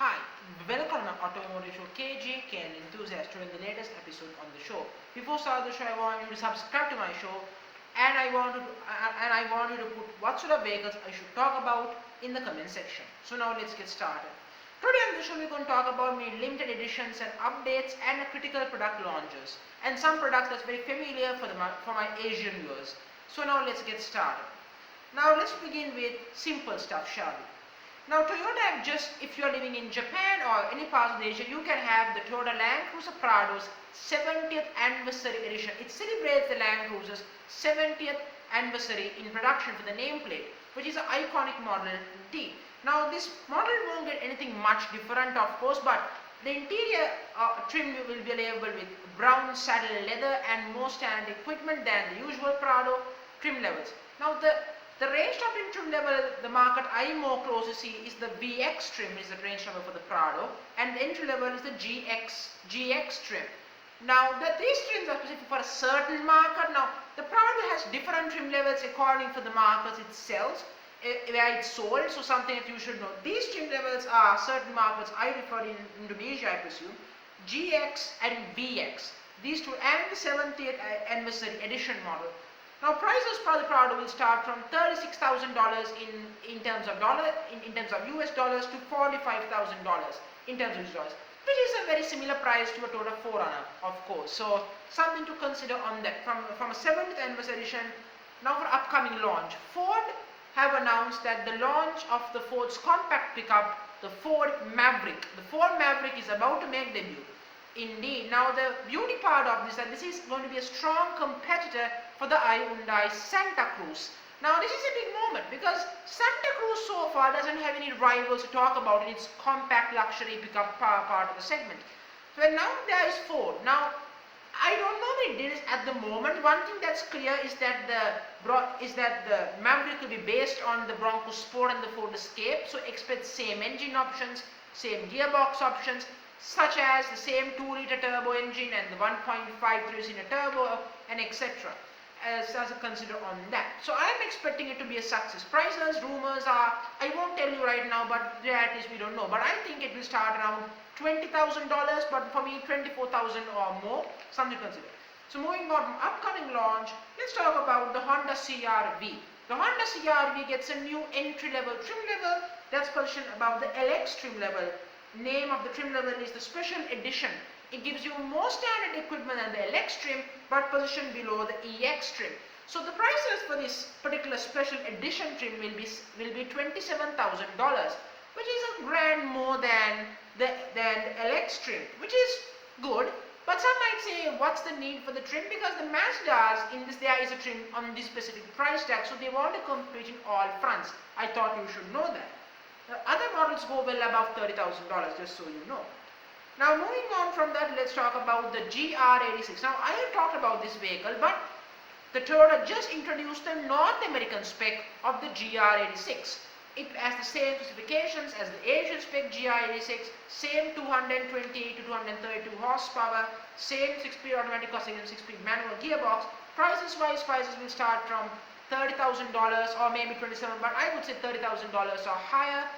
Hi, welcome to Automotive Show KJ and enthusiast to the latest episode on the show. Before starting the show, I want you to subscribe to my show, and I want you to put what sort of vehicles I should talk about in the comment section. So now let's get started. Today on the show, we're going to talk about many limited editions and updates and critical product launches, and some products that's very familiar for my Asian viewers. So now let's get started. Now let's begin with simple stuff, shall we? Now Toyota have just, if you are living in Japan or any part of Asia, you can have the Toyota Land Cruiser Prado's 70th anniversary edition. It celebrates the Land Cruiser's 70th anniversary in production for the nameplate, which is an iconic model indeed. Now this model won't get anything much different, of course, but the interior trim will be available with brown saddle leather and more standard equipment than the usual Prado trim levels. Now the range topping trim level, the market I more closely see is the VX trim, is the range number for the Prado, and the entry level is the GX trim. Now these trims are specific for a certain market. Now the Prado has different trim levels according to the markets it sells, where it's sold, so something that you should know. These trim levels are certain markets I refer in Indonesia, I presume, GX and VX. These two and the 70th anniversary edition model. Now prices for the Prado will start from $36,000 in terms of US dollars to $45,000 in terms of US dollars, which is a very similar price to a Toyota 4Runner, of course. So something to consider on that. From a 70th anniversary edition, now for upcoming launch, Ford have announced that the launch of the Ford's compact pickup, the Ford Maverick. The Ford Maverick is about to make debut. Indeed. Now the beauty part of this, that this is going to be a strong competitor for the Hyundai Santa Cruz. Now this is a big moment because Santa Cruz so far doesn't have any rivals to talk about in its compact luxury pickup part of the segment. So now there is Ford. Now I don't know the details at the moment. One thing that's clear is that the Maverick will be based on the Bronco Sport and the Ford Escape. So expect same engine options, same gearbox options, such as the same 2-liter turbo engine and the 1.5 cylinder turbo and etc. As a consider on that. So I am expecting it to be a success. Prices, rumors are, I won't tell you right now, but that is we don't know. But I think it will start around $20,000, but for me $24,000 or more, something to consider. So moving on from upcoming launch, let's talk about the Honda CR-V. The Honda CR-V gets a new entry-level trim level that's positioned above the LX trim level. Name of the trim level is the Special Edition. It gives you more standard equipment than the LX trim, but positioned below the EX trim. So the prices for this particular Special Edition trim will be $27,000, which is a grand more than the LX trim, which is good. But some might say, what's the need for the trim? Because the Mazdas, in this there is a trim on this specific price tag, so they want to compete in all fronts. I thought you should know that. The other models go well above $30,000, just so you know. Now moving on from that, let's talk about the GR86. Now I have talked about this vehicle, but the Toyota just introduced the North American spec of the GR86. It has the same specifications as the Asian spec GR86, same 228 to 232 horsepower, same 6-speed automatic or 6-speed manual gearbox. Prices wise, prices will start from $30,000 or maybe $27,000, but I would say $30,000 or higher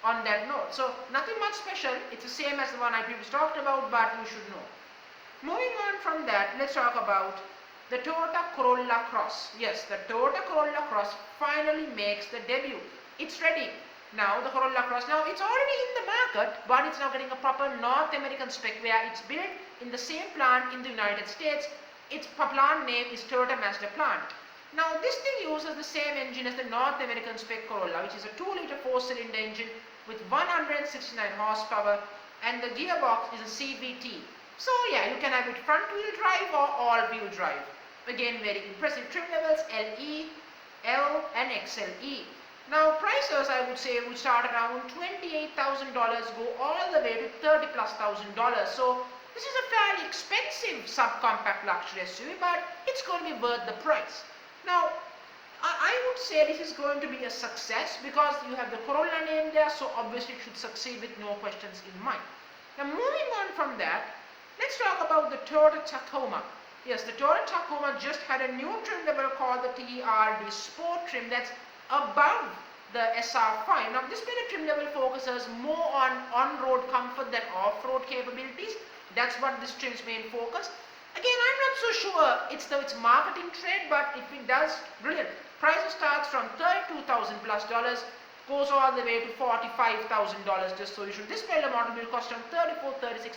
on that note. So nothing much special. It's the same as the one I previously talked about, but you should know. Moving on from that, let's talk about the Toyota Corolla Cross. Yes, the Toyota Corolla Cross finally makes the debut. It's ready. Now the Corolla Cross, now it's already in the market, but it's now getting a proper North American spec where it's built in the same plant in the United States. Its plant name is Toyota Mazda plant. Now this thing uses the same engine as the North American spec Corolla, which is a 2-liter 4-cylinder engine with 169 horsepower, and the gearbox is a CVT. So yeah, you can have it front wheel drive or all wheel drive. Again, very impressive trim levels, LE, L and XLE. Now prices, I would say, would start around $28,000, go all the way to $30,000+. So this is a fairly expensive subcompact luxury SUV, but it's going to be worth the price. Now, I would say this is going to be a success because you have the Corolla name there, so obviously it should succeed with no questions in mind. Now, moving on from that, let's talk about the Toyota Tacoma. Yes, the Toyota Tacoma just had a new trim level called the TRD Sport trim that's above the SR5. Now this better trim level focuses more on-road comfort than off-road capabilities. That's what this trim's main focus. Again, I'm not so sure it's marketing trade, but if it does, brilliant. Price starts from $32,000 plus, goes all the way to $45,000 just so you should. This Bella model will cost around $36,000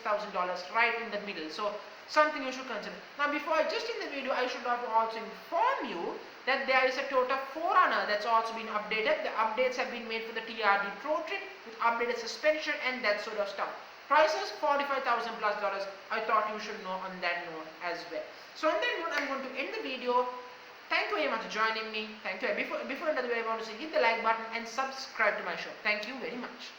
right in the middle. So something you should consider. Now before I just in the video, I should have also inform you that there is a Toyota 4Runner that's also been updated. The updates have been made for the TRD Pro trim with updated suspension and that sort of stuff. Prices $45,000 plus. I thought you should know on that note as well. So on that note, I'm going to end the video. Thank you very much for joining me. Thank you. Before end of the video, I want to say hit the like button and subscribe to my show. Thank you very much.